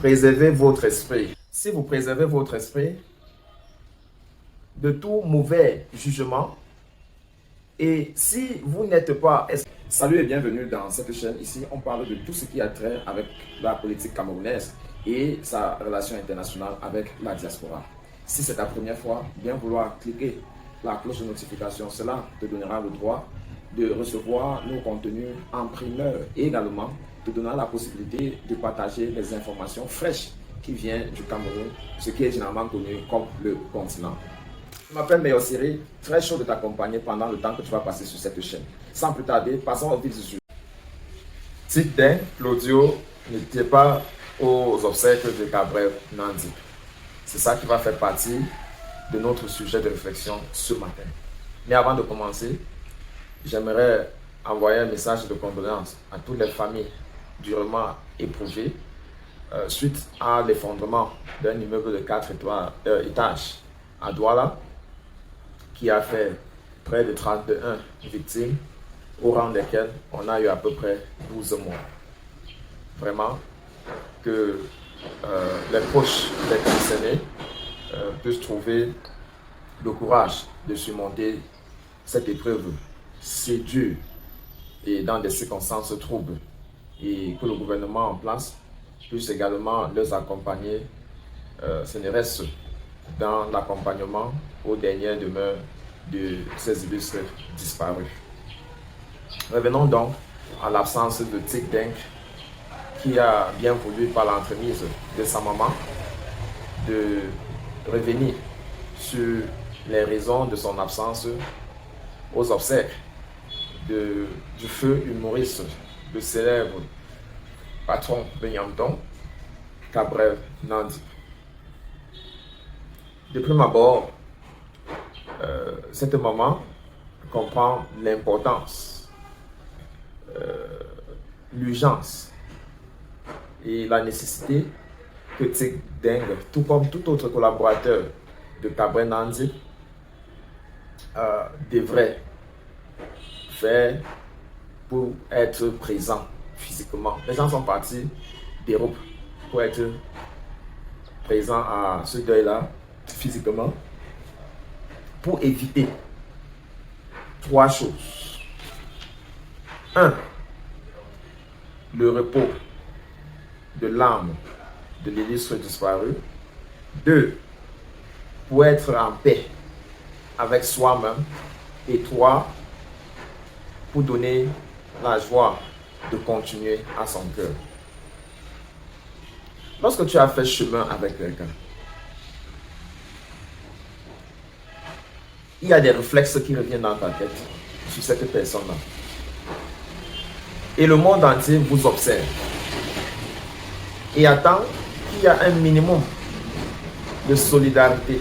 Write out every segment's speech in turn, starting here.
préservez votre esprit. Si vous préservez votre esprit de tout mauvais jugement, et si vous n'êtes pas... Salut et bienvenue dans cette chaîne. Ici, on parle de tout ce qui a trait avec la politique camerounaise et sa relation internationale avec la diaspora. Si c'est ta première fois, bien vouloir cliquer la cloche de notification. Cela te donnera le droit de recevoir nos contenus en primeur et également te donnera la possibilité de partager les informations fraîches qui viennent du Cameroun, ce qui est généralement connu comme le continent. Je m'appelle Meilleur Siri, très chaud de t'accompagner pendant le temps que tu vas passer sur cette chaîne. Sans plus tarder, passons au vif du sujet. Tic Deng, Claudio n'était pas aux obsèques de Gabriel Nandi. C'est ça qui va faire partie de notre sujet de réflexion ce matin. Mais avant de commencer, j'aimerais envoyer un message de condoléances à toutes les familles durement éprouvées suite à l'effondrement d'un immeuble de 4 étages à Douala qui a fait près de 31 victimes, au rang desquelles on a eu à peu près 12 morts. Vraiment, que les proches des concernés puissent trouver le courage de surmonter cette épreuve si dure et dans des circonstances troubles, et que le gouvernement en place puisse également les accompagner, ce ne reste dans l'accompagnement aux dernières demeures de ces illustres disparus. Revenons donc à l'absence de Tic Deng, qui a bien voulu, par l'entremise de sa maman, de revenir sur les raisons de son absence aux obsèques du feu humoriste, le célèbre patron de Yamton, Gabriel Nandi. De prime abord, cette maman comprend l'importance, l'urgence et la nécessité que Tic Deng, tout comme tout autre collaborateur de Gabriel Nandi, devrait faire pour être présent physiquement. Les gens sont partis d'Europe pour être présents à ce deuil-là physiquement, pour éviter 3 choses. 1. Le repos de l'âme de l'illustre disparu. 2. Pour être en paix avec soi-même. Et 3. Pour donner la joie de continuer à son cœur. Lorsque tu as fait chemin avec quelqu'un, il y a des réflexes qui reviennent dans ta tête sur cette personne-là. Et le monde entier vous observe et attend qu'il y a un minimum de solidarité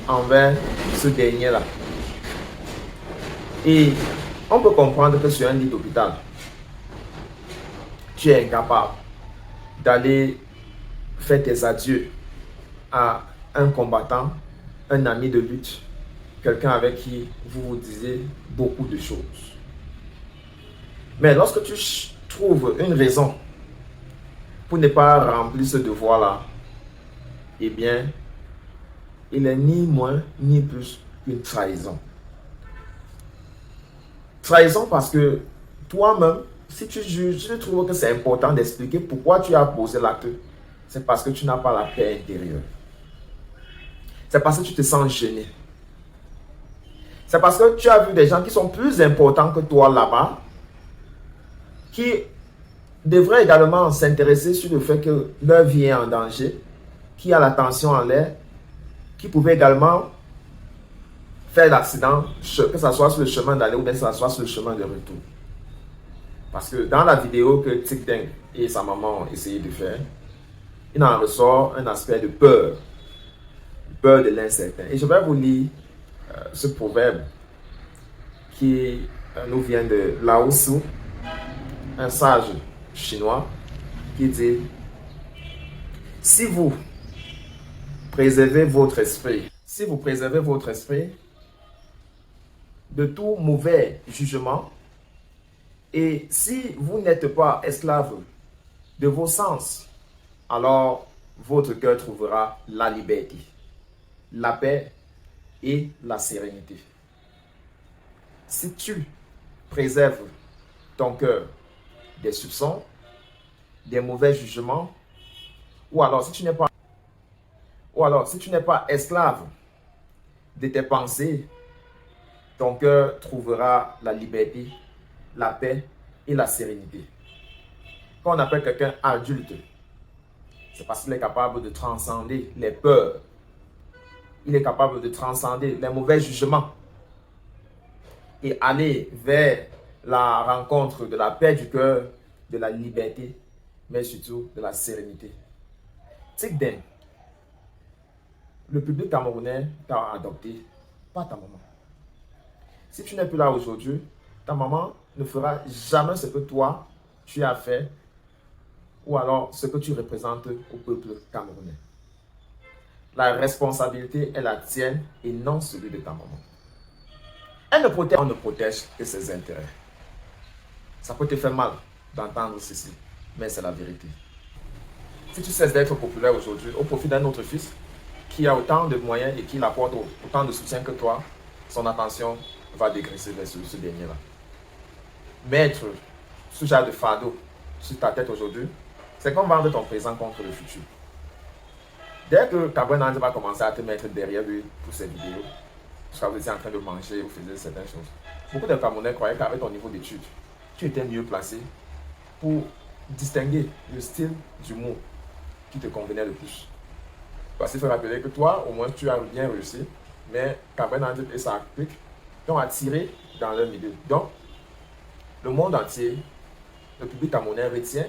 envers ce dernier-là. Et on peut comprendre que sur un lit d'hôpital, tu es incapable d'aller faire tes adieux à un combattant, un ami de lutte, quelqu'un avec qui vous vous disiez beaucoup de choses. Mais lorsque tu trouves une raison pour ne pas remplir ce devoir-là, eh bien, il n'est ni moins ni plus qu'une trahison. Trahison parce que toi-même, si tu juges, tu trouves que c'est important d'expliquer pourquoi tu as posé l'acte, c'est parce que tu n'as pas la paix intérieure. C'est parce que tu te sens gêné. C'est parce que tu as vu des gens qui sont plus importants que toi là-bas, qui devraient également s'intéresser sur le fait que leur vie est en danger, qui a la tension en l'air, qui pouvaient également faire l'accident, que ce soit sur le chemin d'aller ou bien que ce soit sur le chemin de retour. Parce que dans la vidéo que Tic Deng et sa maman ont essayé de faire, il en ressort un aspect de peur de l'incertain. Et je vais vous lire ce proverbe qui nous vient de Lao Tzu, un sage chinois, qui dit: si vous préservez votre esprit, de tout mauvais jugement, et si vous n'êtes pas esclave de vos sens alors votre cœur trouvera la liberté, la paix et la sérénité. Si tu préserves ton cœur des soupçons, des mauvais jugements, ou alors si tu n'es pas esclave de tes pensées, ton cœur trouvera la liberté, la paix et la sérénité. Quand on appelle quelqu'un adulte, c'est parce qu'il est capable de transcender les peurs. Il est capable de transcender les mauvais jugements et aller vers la rencontre de la paix du cœur, de la liberté, mais surtout de la sérénité. Tic Deng, le public camerounais t'a adopté, pas ta maman. Si tu n'es plus là aujourd'hui, ta maman ne fera jamais ce que toi, tu as fait ou alors ce que tu représentes au peuple camerounais. La responsabilité est la tienne et non celui de ta maman. On ne protège que ses intérêts. Ça peut te faire mal d'entendre ceci, mais c'est la vérité. Si tu cesses d'être populaire aujourd'hui au profit d'un autre fils qui a autant de moyens et qui apporte autant de soutien que toi, son attention va dégraisser vers ce dernier-là. Mettre ce genre de fardeau sur ta tête aujourd'hui, c'est comme vendre ton présent contre le futur. Dès que Cameroun Nandi va commencer à te mettre derrière lui pour ces vidéos, parce que vous étiez en train de manger ou faisiez certaines choses, beaucoup de Camerounais croyaient qu'avec ton niveau d'études, tu étais mieux placé pour distinguer le style d'humour qui te convenait le plus. Parce qu'il faut rappeler que toi, au moins, tu as bien réussi, mais Cameroun Nandi et sa clique t'ont attiré dans leur milieu. Donc, le monde entier, le public camerounais retient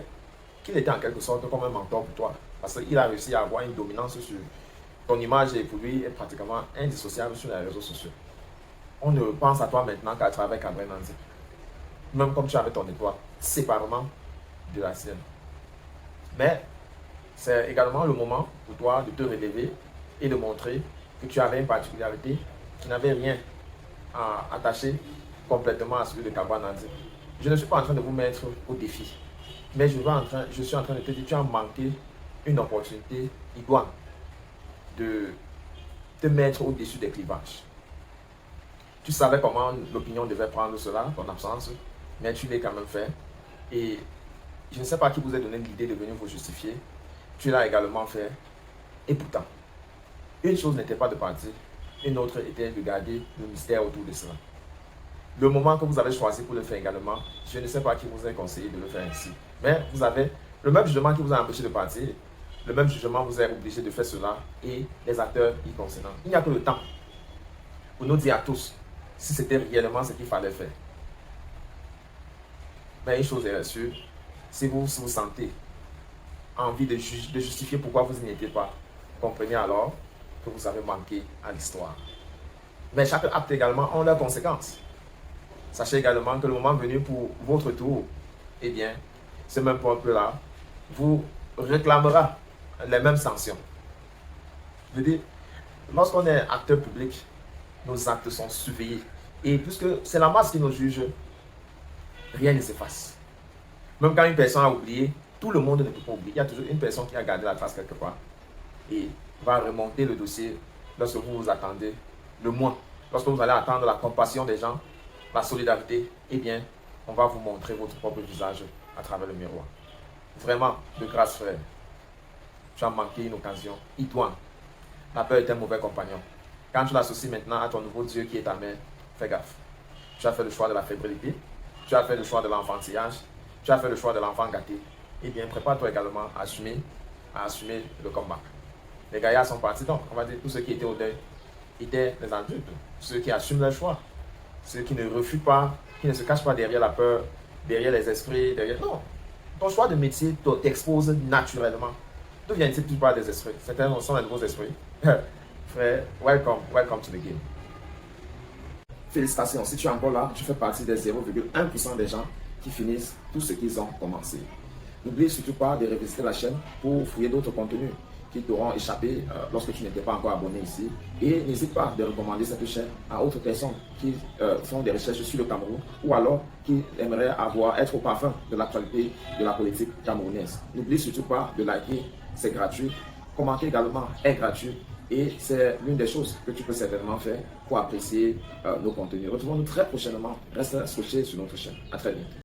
qu'il était en quelque sorte comme un mentor pour toi. Parce qu'il a réussi à avoir une dominance sur ton image et pour lui est pratiquement indissociable sur les réseaux sociaux. On ne pense à toi maintenant qu'à travers Cameroun Nandi. Même comme tu avais ton étoile, séparément de la sienne. Mais c'est également le moment pour toi de te relever et de montrer que tu avais une particularité qui n'avait rien à attacher complètement à celui de Cameroun Nandi. Je ne suis pas en train de vous mettre au défi, mais je suis en train de te dire que tu as manqué une opportunité idoine de te mettre au-dessus des clivages. Tu savais comment l'opinion devait prendre cela, ton absence, mais tu l'as quand même fait. Et je ne sais pas qui vous a donné l'idée de venir vous justifier. Tu l'as également fait. Et pourtant, une chose n'était pas de partir, une autre était de garder le mystère autour de cela. Le moment que vous avez choisi pour le faire également, je ne sais pas qui vous a conseillé de le faire ainsi. Mais vous avez le même jugement qui vous a empêché de partir, le même jugement vous a obligé de faire cela et les acteurs y concernant. Il n'y a que le temps pour nous dire à tous si c'était réellement ce qu'il fallait faire. Mais une chose est sûre, si vous sentez envie de justifier pourquoi vous n'y étiez pas, comprenez alors que vous avez manqué à l'histoire. Mais chaque acte également a leurs conséquences. Sachez également que le moment venu pour votre tour, eh bien, ce même peuple-là vous réclamera les mêmes sanctions. Je veux dire, lorsqu'on est acteur public, nos actes sont surveillés. Et puisque c'est la masse qui nous juge, rien ne s'efface. Même quand une personne a oublié, tout le monde ne peut pas oublier. Il y a toujours une personne qui a gardé la trace quelque part et va remonter le dossier lorsque vous vous attendez le moins. Lorsque vous allez attendre la compassion des gens, la solidarité, eh bien, on va vous montrer votre propre visage à travers le miroir. Vraiment, de grâce, frère, tu as manqué une occasion idoine. La peur est un mauvais compagnon. Quand tu l'associes maintenant à ton nouveau Dieu qui est ta mère, fais gaffe. Tu as fait le choix de la fébrilité, tu as fait le choix de l'enfantillage, tu as fait le choix de l'enfant gâté. Eh bien, prépare-toi également à assumer le combat. Les gaillards sont partis, donc on va dire tous ceux qui étaient au deuil étaient les adultes, ceux qui assument leur choix, ceux qui ne refutent pas, qui ne se cachent pas derrière la peur, derrière les esprits, derrière... Non, ton choix de métier t'expose naturellement. D'où viennent-ils plus par des esprits? Certains sont les nouveaux esprits. Frère, welcome to the game. Félicitations, si tu es encore là, tu fais partie des 0,1% des gens qui finissent tout ce qu'ils ont commencé. N'oublie surtout pas de revisiter la chaîne pour fouiller d'autres contenus qui t'auront échappé lorsque tu n'étais pas encore abonné ici. Et n'hésite pas de recommander cette chaîne à autres personnes qui font des recherches sur le Cameroun ou alors qui aimeraient être au parfum de l'actualité de la politique camerounaise. N'oublie surtout pas de liker c'est gratuit. Commenter également est gratuit. Et c'est l'une des choses que tu peux certainement faire pour apprécier nos contenus. Retrouvons-nous très prochainement. Reste scotché sur notre chaîne. À très bientôt.